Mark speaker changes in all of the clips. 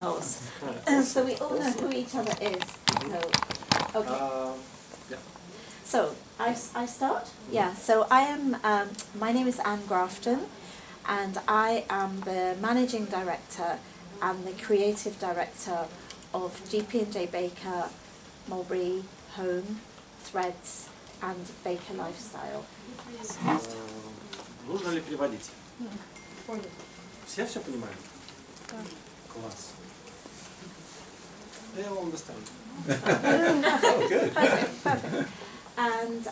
Speaker 1: So we all know who each other is. So, okay.
Speaker 2: Yeah.
Speaker 1: So I start? Yeah. So I am. My name is Anne Grafton, and I am the managing director and the creative director of GP&J Baker, Mulberry Home, Threads, and Baker Lifestyle.
Speaker 2: Нужно ли переводить? Все понимают? Класс. They all understand.
Speaker 1: Oh, good. Perfect, perfect. And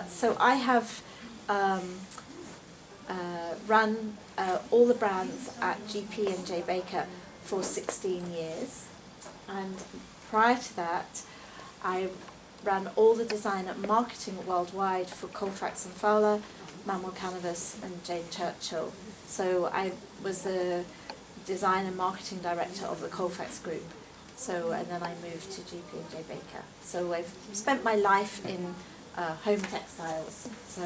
Speaker 1: so I have run all the brands at GP&J Baker for 16 years. And prior to that, I ran all the design and marketing worldwide for Colfax and Fowler, Manuel Canvas, and Jane Churchill. So I was the design and marketing director of the Colfax group. So, and then I moved to GP&J Baker. So I've spent my life in home textiles. So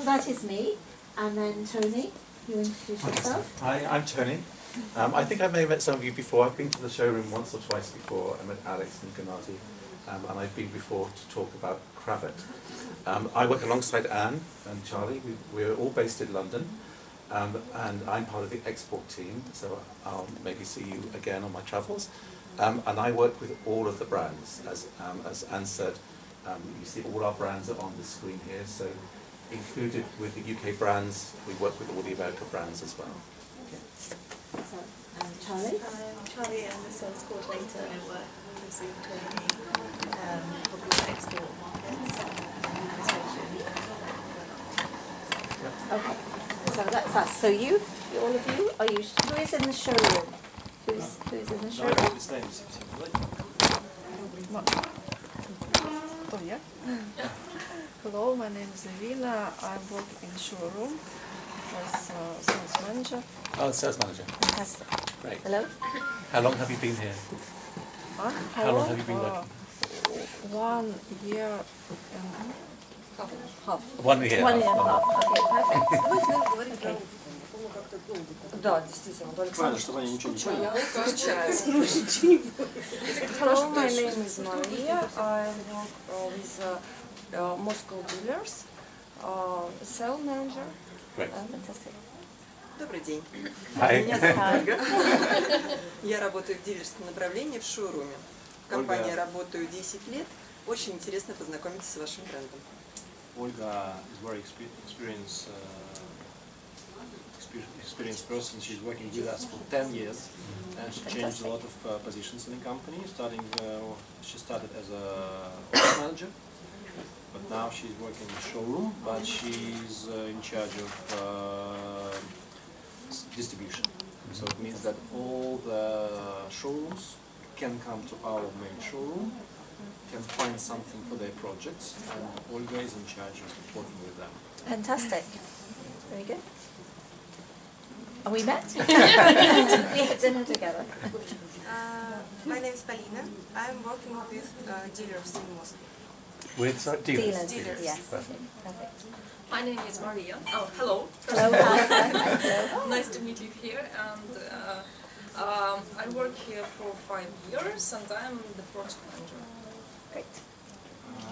Speaker 1: that is me. And then Tony, you introduce yourself.
Speaker 3: Hi, I'm Tony. I think I may have met some of you before. I've been to the showroom once or twice before. I met Alex and Gennady, and I've been before to talk about Cravat. I work alongside Anne and Charlie. We're all based in London. And I'm part of the export team, so I'll maybe see you again on my travels. And I work with all of the brands, as Anne said. You see all our brands are on the screen here, so included with the UK brands, we work with all the American brands as well.
Speaker 1: So, Charlie?
Speaker 4: I'm Charlie, I'm the sales coordinator. I work closely with Tony, probably with export markets.
Speaker 1: Okay. So that's us. So you, all of you, are you? Who is in the showroom? Who's in the showroom?
Speaker 2: Давайте представимся всем.
Speaker 5: Oh yeah. Hello, my name is Irina. I work in showroom as sales manager.
Speaker 3: Oh, sales manager.
Speaker 1: Fantastic.
Speaker 3: Great.
Speaker 1: Hello.
Speaker 3: How long have you been here? How long have you been working?
Speaker 5: 1 year and half.
Speaker 3: 1 year.
Speaker 1: 1 year and a half. Okay, perfect. Okay.
Speaker 5: Да, действительно.
Speaker 2: Правильно, чтобы они ничего не чули.
Speaker 5: Hello, my name is Maria. I work with Moscow dealers, sales manager.
Speaker 3: Great.
Speaker 1: Fantastic.
Speaker 6: Добрый день.
Speaker 3: Hi.
Speaker 6: Меня зовут Ольга. Я работаю в дилерском направлении в шоуруме. В компании работаю 10 лет. Очень интересно познакомиться с вашим брендом.
Speaker 2: Olga is very experienced person. She's working with us for 10 years, and she changed a lot of positions in the company. She started as a office manager, but now she's working in the showroom. But she's in charge of distribution. So it means that all the showrooms can come to our main showroom, can find something for their projects, and Olga is in charge of working with them.
Speaker 1: Fantastic. Very good. Are we met? We had dinner together.
Speaker 4: My name is Polina. I'm working with dealers in Moscow.
Speaker 3: With dealers.
Speaker 1: Yes.
Speaker 3: Perfect.
Speaker 1: Perfect.
Speaker 7: My name is Maria. Oh, hello.
Speaker 1: Hello. Hi. Hello.
Speaker 7: Nice to meet you here. And I work here for 5 years, and I'm the project manager.
Speaker 1: Great.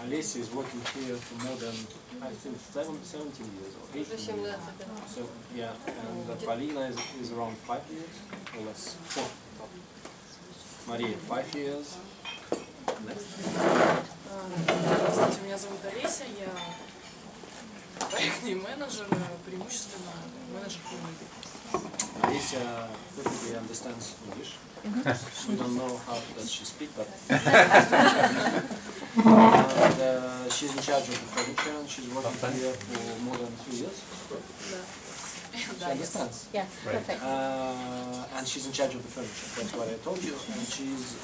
Speaker 2: Alessia is working here for more than, I think, 17 years or 18 years. So, yeah, and Polina is around 5 years, or less, 4. Maria, 5 years. Next.
Speaker 7: Здравствуйте, меня зовут Олеся, я проектный менеджер, преимущественно менеджер коммуникации.
Speaker 2: Alessia perfectly understands English. We don't know how does she speak, but she's in charge of the furniture, and she's working here for more than 2 years. She understands.
Speaker 1: Yeah. Perfect.
Speaker 2: And she's in charge of the furniture. That's what I told you. And she's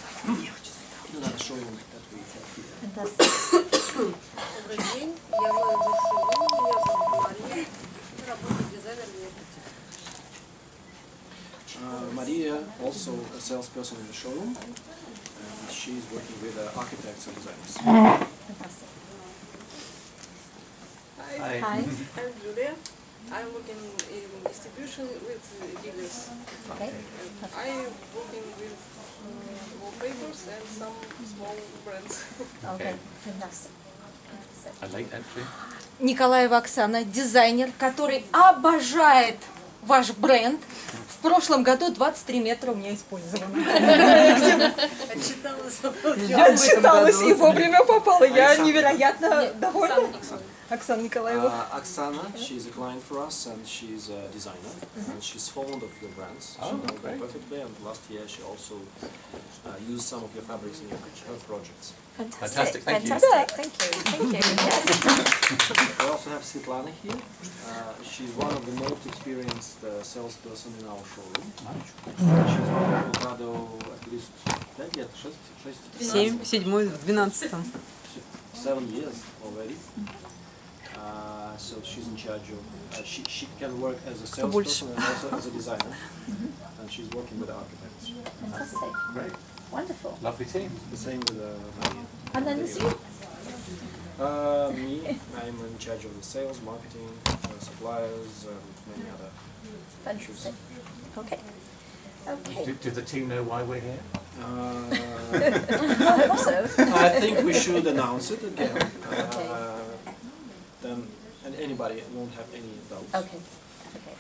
Speaker 2: another showroom that we have here.
Speaker 1: Fantastic.
Speaker 5: Добрый день. Я менеджер шоурума. Меня зовут Мария. Работаю дизайнером и архитектором.
Speaker 2: Maria, also a salesperson in the showroom, and she's working with architects and designers.
Speaker 1: Fantastic.
Speaker 5: Hi.
Speaker 1: Hi.
Speaker 5: I'm Julia.
Speaker 8: I'm working in distribution with dealers.
Speaker 1: Okay.
Speaker 8: I'm working with wallpapers and some small brands.
Speaker 1: Okay. Fantastic.
Speaker 3: A late entry.
Speaker 9: Николаева Оксана, дизайнер, который обожает ваш бренд. В прошлом году 23 метра у меня использовано. Отчиталась и вовремя попала. Я невероятно довольна. Оксана Николаева.
Speaker 2: Oksana, she's a client for us and she's a designer and she's fond of your brands. She knows them perfectly, and last year she also used some of your fabrics in her projects.
Speaker 3: Fantastic, thank you.
Speaker 1: Fantastic. Thank you. Thank you. Yes.
Speaker 2: We also have Svetlana here. She's one of the most experienced salesperson in our showroom. She's working for Prado at least 5 лет, 6,
Speaker 10: 7, 12.
Speaker 2: 7 years already. So she's in charge of, she can work as a salesperson and also as a designer. And she's working with architects.
Speaker 1: Fantastic.
Speaker 2: Great.
Speaker 1: Wonderful.
Speaker 3: Lovely team.
Speaker 2: The same with Maria.
Speaker 1: And then there's you.
Speaker 2: Me, I'm in charge of the sales, marketing, suppliers, and many other issues.
Speaker 1: Fantastic. Okay. Okay.
Speaker 3: Do the team know why we're here?
Speaker 1: I hope so.
Speaker 2: I think we should announce it again. Then and anybody won't have any doubts
Speaker 1: Okay. Okay.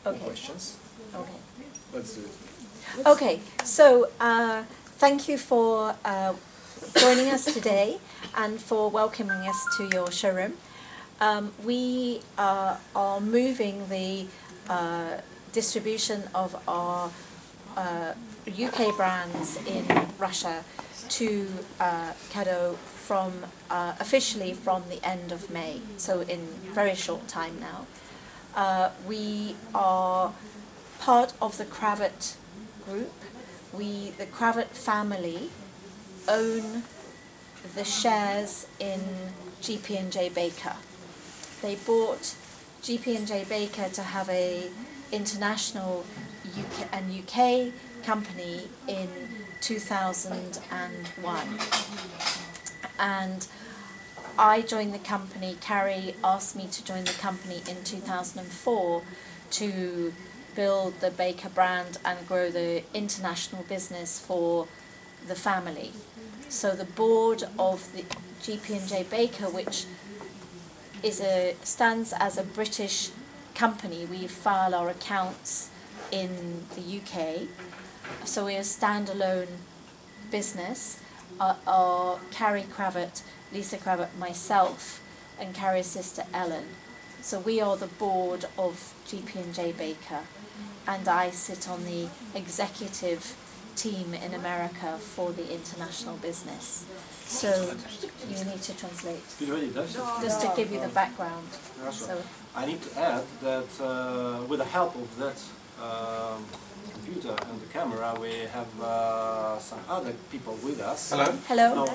Speaker 2: or
Speaker 1: Okay.
Speaker 2: questions.
Speaker 1: Okay.
Speaker 2: Let's do it.
Speaker 1: Okay, so thank you for joining us today and for welcoming us to your showroom. We are moving the distribution of our UK brands in Russia to Kado from officially from the end of May, so in very short time now. We are part of the Kravat group. The Kravat family, own the shares in GP&J Baker. They bought GP&J Baker to have a international UK company in 2001. And I joined the company, Carrie asked me to join the company in 2004 to build the Baker brand and grow the international business for the family. So the board of the GP&J Baker, which stands as a British company, we file our accounts in the UK. So we're a standalone business. Our Carrie Kravat, Lisa Kravat, myself, and Carrie's sister Ellen. So we are the board of GP&J Baker, and I sit on the executive team in America for the international business. So you need to translate,
Speaker 2: Переводить, да, всё?
Speaker 1: just to give you the background.
Speaker 2: Хорошо.
Speaker 1: So,
Speaker 2: I need to add that with the help of that computer and the camera, we have some other people with us.
Speaker 3: Hello?
Speaker 1: hello.
Speaker 2: No,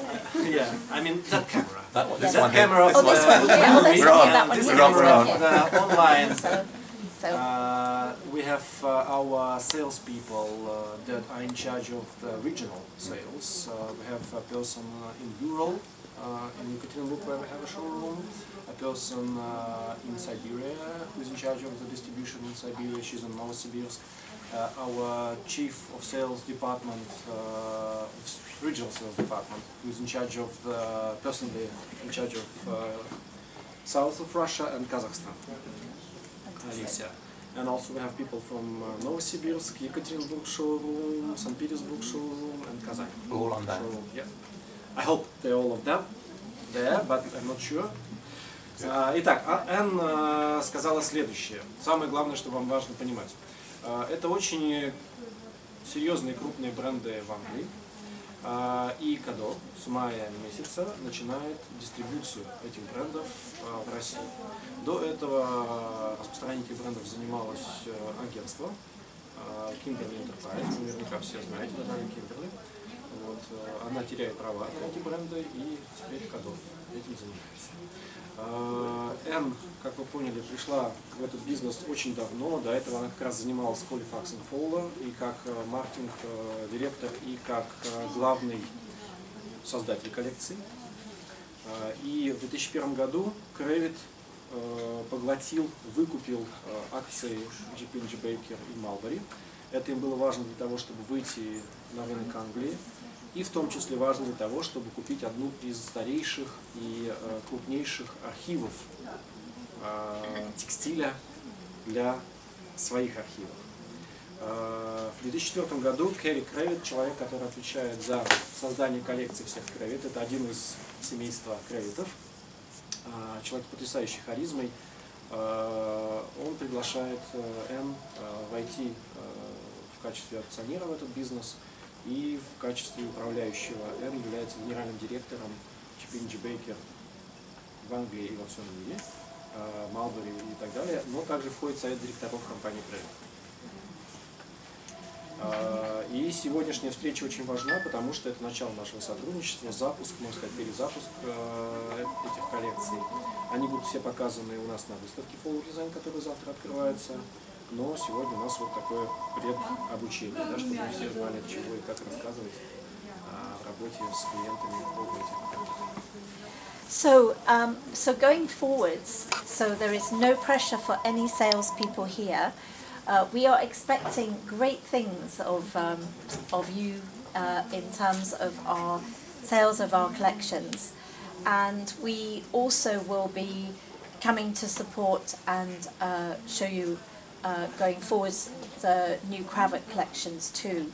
Speaker 2: yeah, I mean that camera.
Speaker 3: That one.
Speaker 1: This
Speaker 3: This one here.
Speaker 2: camera
Speaker 1: Oh, this one. Yeah, oh, this
Speaker 3: We're
Speaker 1: one.
Speaker 3: on.
Speaker 1: Yeah, that one.
Speaker 2: This
Speaker 1: Yeah,
Speaker 2: camera
Speaker 1: this one, yeah.
Speaker 2: online.
Speaker 1: So
Speaker 2: We have our salespeople that are in charge of the regional sales. We have a person in Ural, in Yekaterinburg, where we have a showroom. A person in Siberia who is in charge of the distribution in Siberia. She's in Novosibirsk. Our chief of sales department, regional sales department, who is in charge of personally in charge of south of Russia and Kazakhstan. Alicia. And also we have people from Novosibirsk, Yekaterinburg showroom, St. Petersburg showroom, and Kazan.
Speaker 3: All on that.
Speaker 2: Showroom. Yeah. I hope they're all of them there, but I'm not sure. Итак, Энн сказала следующее. Самое главное, что вам важно понимать. Это очень серьезные крупные бренды в Англии. И Кадо с мая месяца начинает дистрибуцию этих брендов в России. До этого распространением этих брендов занималось агентство Kimberly Enterprise, наверняка все знаете, Наталья Кимберли. Вот, она теряет права на эти бренды, и теперь Кадо этим занимается. Энн, как вы поняли, пришла в этот бизнес очень давно. До этого она как раз занималась Halifax & Fowler и как маркетинг-директор, и как главный создатель коллекции. И в 2001 году Kravat поглотил, выкупил акции GP&J Baker и Mulberry. Это им было важно для того, чтобы выйти на рынок Англии, и в том числе важно для того, чтобы купить одну из старейших и крупнейших архивов текстиля для своих архивов. В 2004 году Керри Крэвит, человек, который отвечает за создание коллекции всех Крэвит, это один из семейства Крэвитов, человек с потрясающей харизмой, он приглашает Энн войти в качестве акционера в этот бизнес, и в качестве управляющего Энн является генеральным директором GP&J Baker в Англии и во всем мире, Mulberry и так далее, но также входит в совет директоров компании Крэвит. И сегодняшняя встреча очень важна, потому что это начало нашего сотрудничества, запуск, можно сказать, перезапуск этих коллекций. Они будут все показаны у нас на выставке Follow Design, которая завтра открывается. Но сегодня у нас вот такое предобучение, да, чтобы мы все знали, от чего и как рассказывать о работе с клиентами по этим.
Speaker 1: So going forwards, so there is no pressure for any salespeople here. We are expecting great things of you in terms of our sales of our collections, and we also will be coming to support and show you going forwards the new cravat collections too.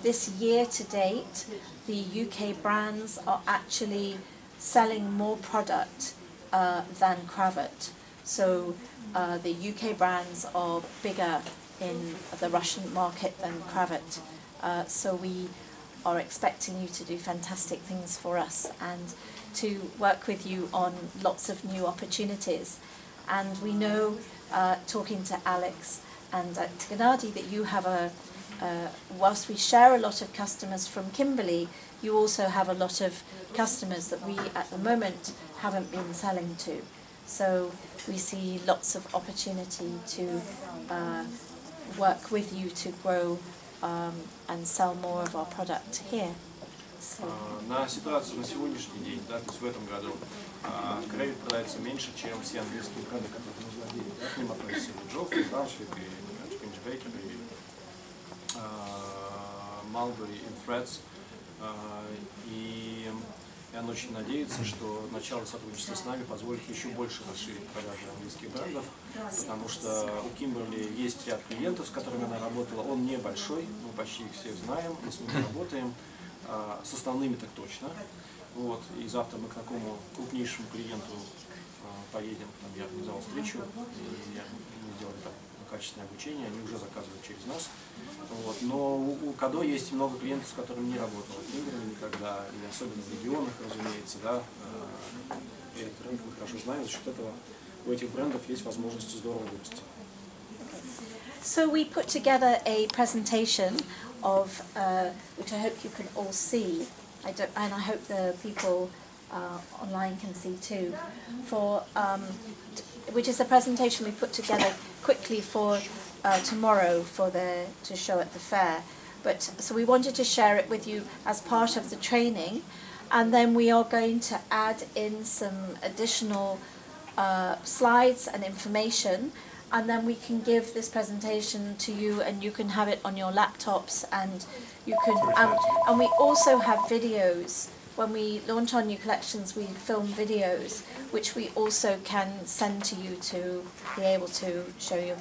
Speaker 1: This year to date, the UK brands are actually selling more product than cravat. So the UK brands are bigger in the Russian market than cravat. So we are expecting you to do fantastic things for us and to work with you on lots of new opportunities. And we know, talking to Alex and to Gennady, that you have whilst we share a lot of customers from Kimberley, you also have a lot of customers that we at the moment haven't been selling to. So we see lots of opportunity to work with you to grow and sell more of our product here. So.
Speaker 2: На ситуацию на сегодняшний день, да, то есть в этом году, Крэвит продается меньше, чем все английские бренды, которые мы владеем. Да, к ним относятся и Джоффри, и Брауншвик, и GP&J Baker, и Mulberry, и Threads. И он очень надеется, что начало сотрудничества с нами позволит еще больше расширить продажи английских брендов, потому что у Kimberley есть ряд клиентов, с которыми она работала. Он небольшой, мы почти их всех знаем, мы с ними работаем, с основными так точно. Вот. И завтра мы к такому крупнейшему клиенту поедем, там я организовал встречу, и мы сделали так качественное обучение, они уже заказывают через нас. Вот. Но у Кадо есть много клиентов, с которыми не работала Kimberley никогда, и особенно в регионах, разумеется, да, этот рынок вы хорошо знаете, за счет этого у этих брендов есть возможность здорово вырасти.
Speaker 1: So we put together a presentation of, which I hope you can all see, and I hope the people online can see too, which is a presentation we put together quickly for tomorrow to show at the fair. But so we wanted to share it with you as part of the training, and then we are going to add in some additional slides and information, and then we can give this presentation to you, and you can have it on your laptops, and you can. And we also have videos. When we launch our new collections, we film videos, which we also can send to you to be able to show your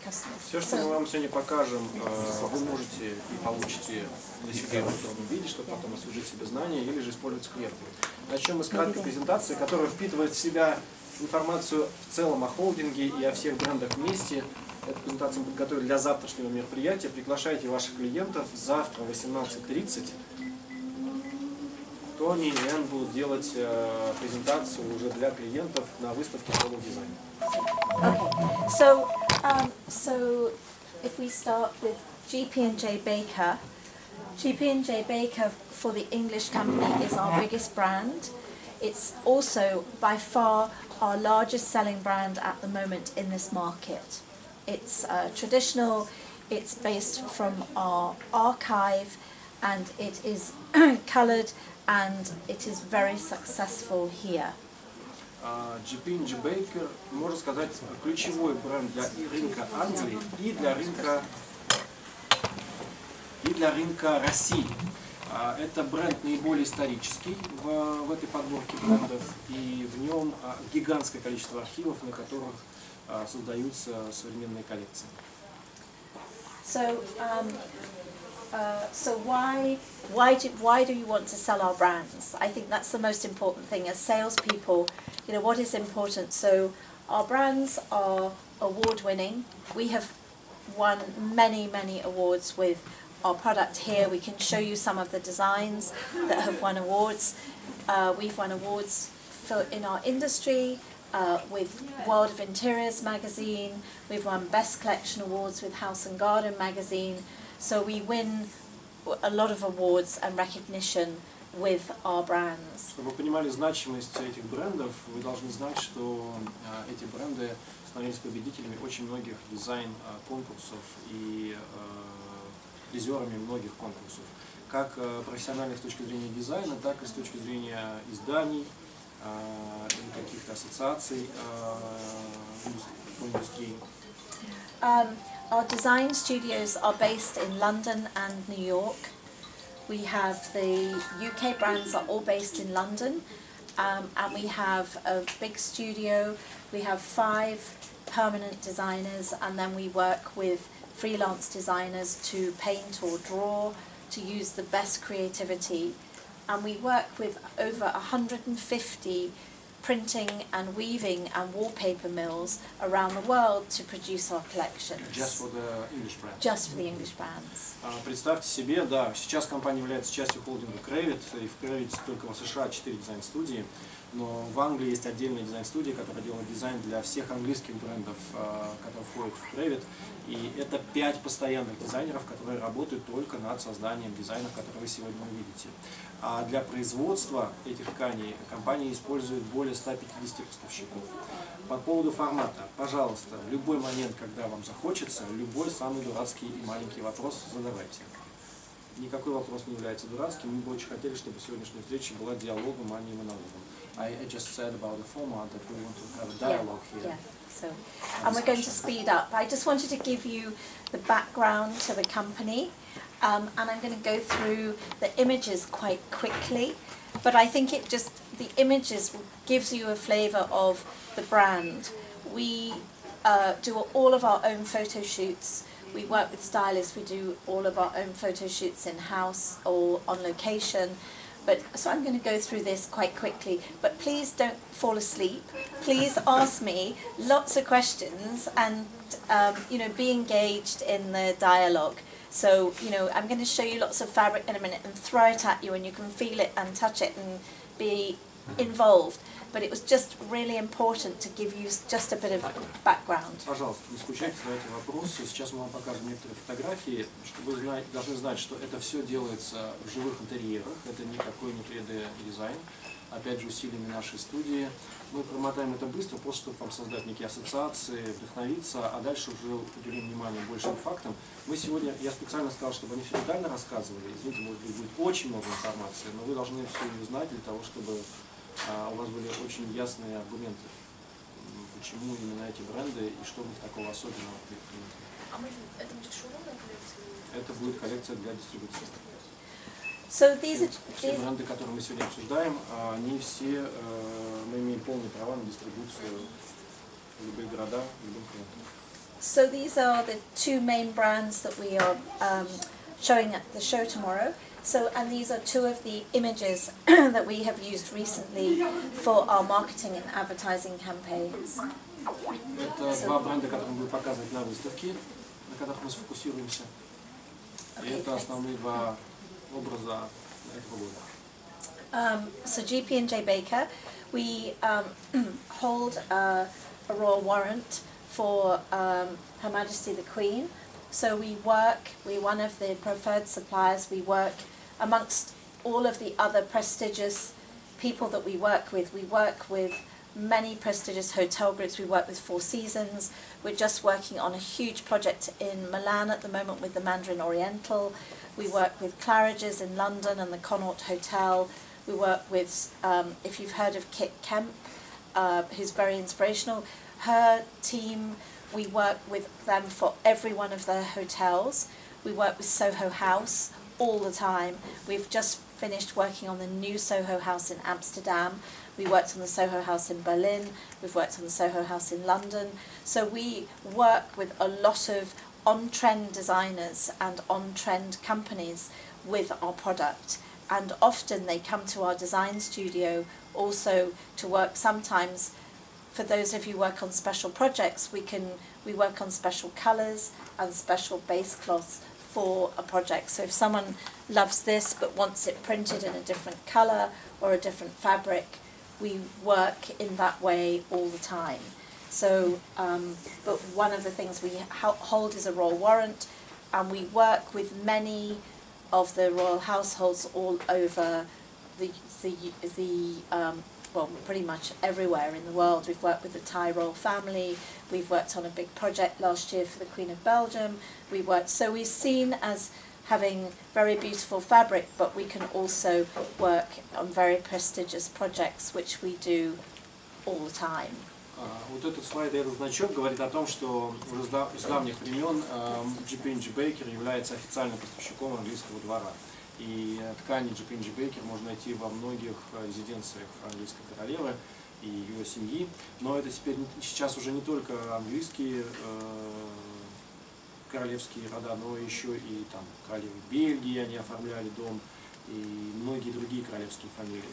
Speaker 1: customers.
Speaker 2: Все, что мы вам сегодня покажем, вы можете и получите для себя в электронном виде, чтобы потом освежить себе знания или же использовать с клиентами. Начнем мы с краткой презентации, которая впитывает в себя информацию в целом о холдинге и о всех брендах вместе. Эту презентацию мы подготовили для завтрашнего мероприятия. Приглашайте ваших клиентов завтра в 18:30. Тони и Энн будут делать презентацию уже для клиентов на выставке Follow Design.
Speaker 1: Okay, so if we start with GP&J Baker, GP&J Baker for the English company is our biggest brand. It's also by far our largest selling brand at the moment in this market. It's traditional, it's based from our archive, and it is coloured, and it is very successful here.
Speaker 2: GP&J Baker, можно сказать, ключевой бренд для рынка Англии и для рынка России. Это бренд наиболее исторический в этой подборке брендов, и в нем гигантское количество архивов, на которых создаются современные коллекции.
Speaker 1: So why do you want to sell our brands? I think that's the most important thing as salespeople. You know, what is important? So our brands are award-winning. We have won many awards with our product here. We can show you some of the designs that have won awards. We've won awards in our industry with World of Interiors magazine. We've won Best Collection awards with House and Garden magazine. So we win a lot of awards and recognition with our brands.
Speaker 2: Чтобы вы понимали значимость этих брендов, вы должны знать, что эти бренды становились победителями очень многих дизайн-конкурсов и призерами многих конкурсов, как профессиональных с точки зрения дизайна, так и с точки зрения изданий и каких-то ассоциаций по индустрии.
Speaker 1: Our design studios are based in London and New York. We have the UK brands are all based in London, and we have a big studio. We have 5 permanent designers, and then we work with freelance designers to paint or draw, to use the best creativity. And we work with over 150 printing and weaving and wallpaper mills around the world to produce our collections.
Speaker 2: Just for the English brands.
Speaker 1: Just for the English brands.
Speaker 2: Представьте себе, да, сейчас компания является частью холдинга Crevit, и в Crevit только в США 4 дизайн-студии, но в Англии есть отдельные дизайн-студии, которые делают дизайн для всех английских брендов, которые входят в Crevit, и это 5 постоянных дизайнеров, которые работают только над созданием дизайнов, которые вы сегодня увидите. А для производства этих тканей компания использует более 150 поставщиков. По поводу формата, пожалуйста, в любой момент, когда вам захочется, любой самый дурацкий и маленький вопрос задавайте. Никакой вопрос не является дурацким, мы бы очень хотели, чтобы сегодняшняя встреча была диалогом, а не монологом. I just said about the format that we want to have a dialogue here.
Speaker 1: Yeah. So, and we're going to speed up. I just wanted to give you the background to the company, and I'm going to go through the images quite quickly. But I think the images gives you a flavour of the brand. We do all of our own photo shoots. We work with stylists. We do all of our own photo shoots in-house or on location. So I'm going to go through this quite quickly, but please don't fall asleep. Please ask me lots of questions and be engaged in the dialogue. So, I'm going to show you lots of fabric in a minute and throw it at you, and you can feel it and touch it and be involved. But it was just really important to give you just a bit of background.
Speaker 2: Пожалуйста, не скучайте, задайте вопросы. Сейчас мы вам покажем некоторые фотографии, чтобы вы должны знать, что это все делается в живых интерьерах. Это никакой не 3D-дизайн. Опять же, усилиями нашей студии. Мы промотаем это быстро, просто чтобы вам создать некие ассоциации, вдохновиться, а дальше уже уделим внимание большим фактам. Мы сегодня, я специально сказал, чтобы они все детально рассказывали. Извините, может быть, будет очень много информации, но вы должны все узнать для того, чтобы у вас были очень ясные аргументы, почему именно эти бренды и что в них такого особенного.
Speaker 7: Это будет шоурумная коллекция?
Speaker 2: Это будет коллекция для дистрибуции.
Speaker 1: So
Speaker 2: Все бренды, которые мы сегодня обсуждаем, они все, мы имеем полные права на дистрибуцию в любые города, в любым клиентам.
Speaker 1: So these are the 2 main brands that we are showing at the show tomorrow. And these are 2 of the images that we have used recently for our marketing and advertising campaigns.
Speaker 2: Это 2 бренда, которые мы будем показывать на выставке, на которых мы сфокусируемся. И это основные 2 образа этого года.
Speaker 1: So GP&J Baker, we hold a royal warrant for Her Majesty the Queen. So we're one of the preferred suppliers. We work amongst all of the other prestigious people that we work with. We work with many prestigious hotel groups. We work with 4 Seasons. We're just working on a huge project in Milan at the moment with the Mandarin Oriental. We work with Claridge's in London and the Connaught Hotel. We work with, if you've heard of Kit Kemp, who's very inspirational. Her team, we work with them for every one of their hotels. We work with Soho House all the time. We've just finished working on the new Soho House in Amsterdam. We worked on the Soho House in Berlin. We've worked on the Soho House in London. So we work with a lot of on-trend designers and on-trend companies with our product. And often they come to our design studio also to work. Sometimes, for those of you who work on special projects, we work on special colours and special base cloths for a project. So if someone loves this but wants it printed in a different colour or a different fabric, we work in that way all the time. So, but one of the things we hold is a royal warrant, and we work with many of the royal households all over well, pretty much everywhere in the world. We've worked with the Thai royal family. We've worked on a big project last year for the Queen of Belgium. So we're seen as having very beautiful fabric, but we can also work on very prestigious projects, which we do all the time.
Speaker 2: Вот этот слайд, этот значок говорит о том, что уже с давних времен GP&J Baker является официальным поставщиком английского двора. И ткани GP&J Baker можно найти во многих резиденциях английской королевы и ее семьи. Но это сейчас уже не только английские королевские рода, но еще и там королевы Бельгии, они оформляли дом, и многие другие королевские фамилии.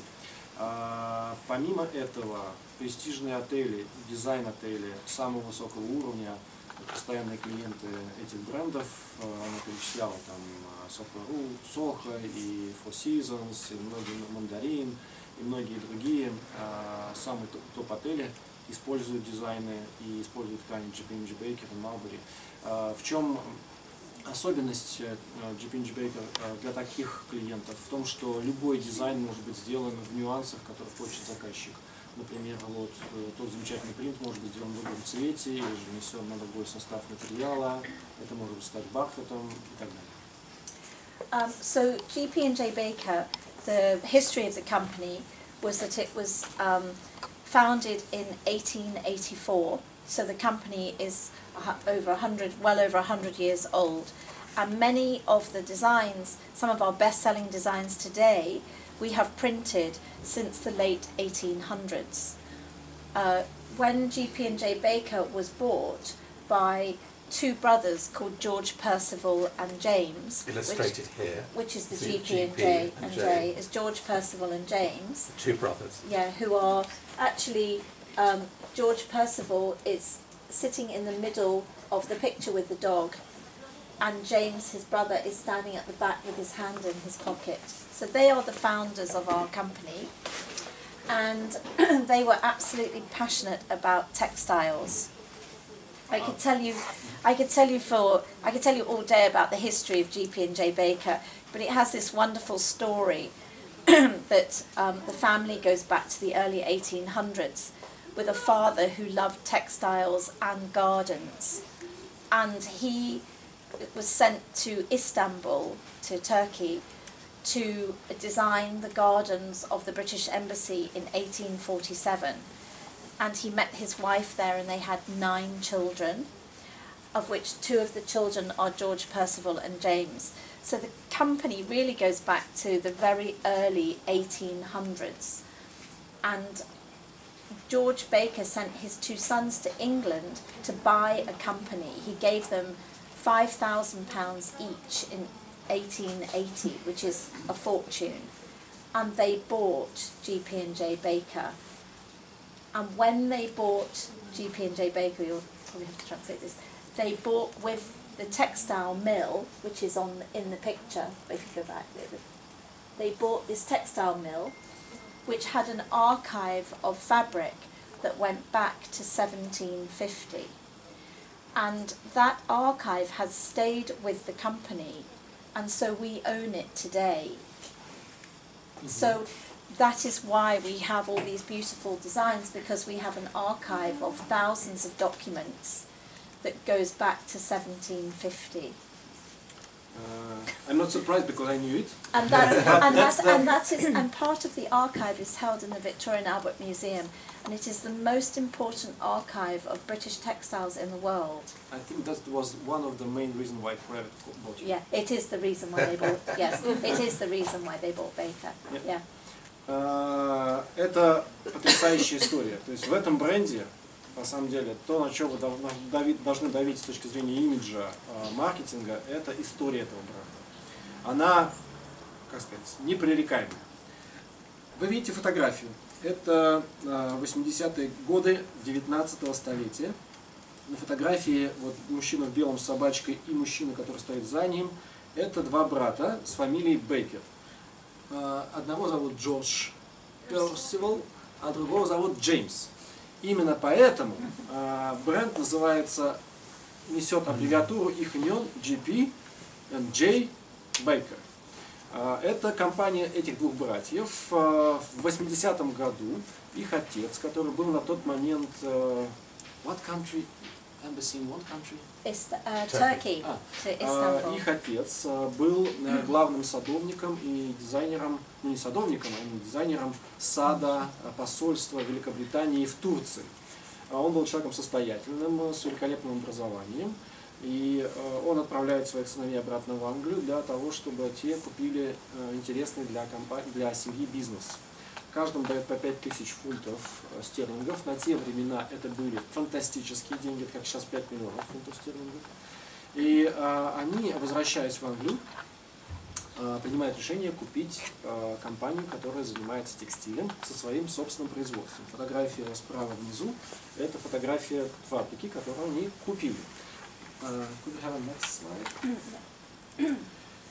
Speaker 2: Помимо этого, престижные отели, дизайн-отели самого высокого уровня, постоянные клиенты этих брендов, она перечисляла там Soho и Four Seasons, и многие Mandarin, и многие другие самые топ-отели используют дизайны и используют ткани GP&J Baker и Mulberry. В чем особенность GP&J Baker для таких клиентов? В том, что любой дизайн может быть сделан в нюансах, которые хочет заказчик. Например, вот тот замечательный принт может быть сделан в другом цвете, или же внесен на другой состав материала, это может стать бархатом и так далее.
Speaker 1: So GP&J Baker, the history of the company was that it was founded in 1884. So the company is well over 100 years old, and many of the designs, some of our best-selling designs today, we have printed since the late 1800s. When GP&J Baker was bought by two brothers called George Percival and James,
Speaker 3: illustrated here,
Speaker 1: which is the GP&J and J, is George Percival and James.
Speaker 3: Two brothers.
Speaker 1: Yeah, who are actually, George Percival is sitting in the middle of the picture with the dog, and James, his brother, is standing at the back with his hand in his pocket. So they are the founders of our company, and they were absolutely passionate about textiles. I could tell you all day about the history of GP&J Baker, but it has this wonderful story that the family goes back to the early 1800s with a father who loved textiles and gardens, and he was sent to Istanbul, to Turkey, to design the gardens of the British Embassy in 1847. And he met his wife there, and they had 9 children, of which 2 of the children are George Percival and James. So the company really goes back to the very early 1800s. And George Baker sent his 2 sons to England to buy a company. He gave them £5,000 each in 1880, which is a fortune. And they bought GP&J Baker. And when they bought GP&J Baker, you'll probably have to translate this, they bought with the textile mill, which is in the picture, if you go back, they bought this textile mill, which had an archive of fabric that went back to 1750. And that archive has stayed with the company, and so we own it today. Mm-hmm. So that is why we have all these beautiful designs, because we have an archive of thousands of documents that goes back to 1750.
Speaker 2: I'm not surprised because I knew it.
Speaker 1: And part of the archive is held in the Victoria and Albert Museum, and it is the most important archive of British textiles in the world.
Speaker 2: I think that was one of the main reasons why Cravat bought it.
Speaker 1: Yeah, it is the reason why they bought. Yes, it is the reason why they bought Baker.
Speaker 2: Yep.
Speaker 1: Yeah.
Speaker 2: Это потрясающая история. То есть в этом бренде, на самом деле, то, на чем вы должны давить с точки зрения имиджа, маркетинга, это история этого бренда. Она, как сказать, непререкаемая. Вы видите фотографию. Это 80-е годы 19-го столетия. На фотографии вот мужчина в белом с собачкой и мужчина, который стоит за ним, это два брата с фамилией Бейкер. Одного зовут Джордж Персивал, а другого зовут Джеймс. Именно поэтому бренд называется, несет аббревиатуру их имен GP&J Baker. Это компания этих двух братьев. В 80-м году их отец, который был на тот момент what country? Embassy in what country?
Speaker 1: Turkey. Istanbul.
Speaker 2: Их отец был главным садовником и дизайнером, ну не садовником, а именно дизайнером сада посольства Великобритании в Турции. Он был человеком состоятельным, с великолепным образованием, и он отправляет своих сыновей обратно в Англию для того, чтобы те купили интересный для семьи бизнес. Каждому дает по 5000 фунтов стерлингов. На те времена это были фантастические деньги, это как сейчас 5 миллионов фунтов стерлингов. И они, возвращаясь в Англию, принимают решение купить компанию, которая занимается текстилем со своим собственным производством. Фотография справа внизу – это фотография фабрики, которую они купили.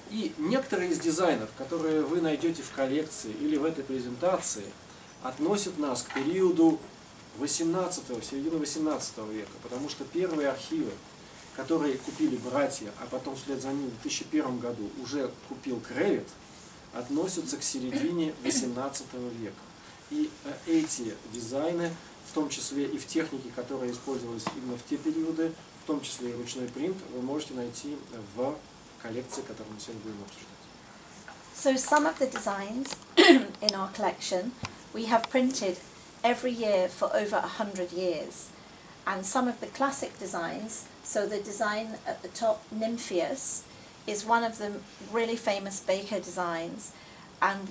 Speaker 2: И некоторые из дизайнов, которые вы найдете в коллекции или в этой презентации, относят нас к периоду середины 18 века, потому что первые архивы, которые купили братья, а потом вслед за ним в 2001 году уже купил Cravat, относятся к середине 18 века. И эти дизайны, в том числе и в технике, которые использовались именно в те периоды, в том числе и ручной принт, вы можете найти в коллекции, которую мы сегодня будем обсуждать.
Speaker 1: So some of the designs in our collection we have printed every year for over 100 years. And some of the classic designs, so the design at the top, Nymphaeus, is one of the really famous Baker designs, and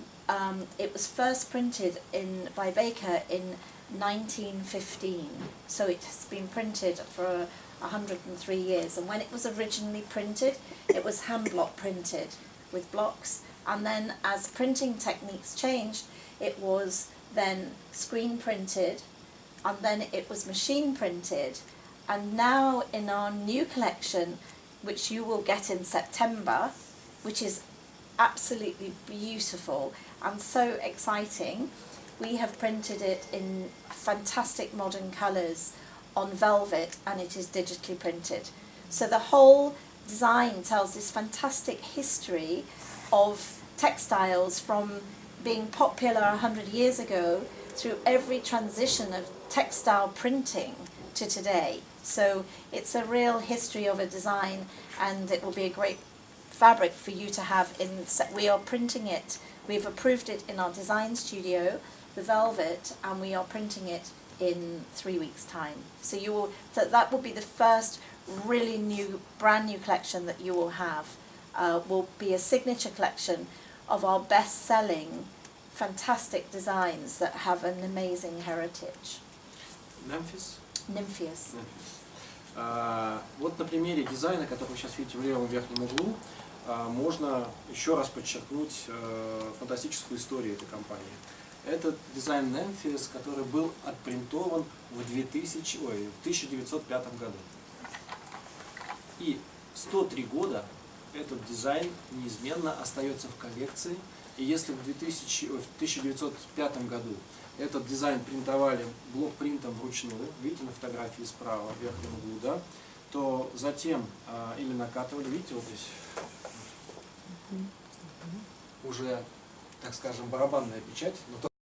Speaker 1: it was first printed by Baker in 1915. So it has been printed for 103 years, and when it was originally printed, it was hand block printed with blocks, and then as printing techniques changed, it was then screen printed, and then it was machine printed, and now in our new collection, which you will get in September, which is absolutely beautiful and so exciting, we have printed it in fantastic modern colours on velvet, and it is digitally printed. So the whole design tells this fantastic history of textiles from being popular 100 years ago through every transition of textile printing to today. So it's a real history of a design, and it will be a great fabric for you to have we are printing it, we've approved it in our design studio, the velvet, and we are printing it in 3 weeks' time. So that will be the first really new, brand new collection that you will have. Will be a signature collection of our best-selling, fantastic designs that have an amazing heritage. Nymphaeus.
Speaker 2: Вот на примере дизайна, который вы сейчас видите в левом верхнем углу, можно еще раз подчеркнуть фантастическую историю этой компании. Это дизайн Nymphaeus, который был отпринтован в 1905 году. И 103 года этот дизайн неизменно остается в коллекции. И если в 1905 году этот дизайн принтовали блок-принтом вручную, видите на фотографии справа, в верхнем углу, да, то затем или накатывали, видите, вот здесь уже, так скажем, барабанная печать, но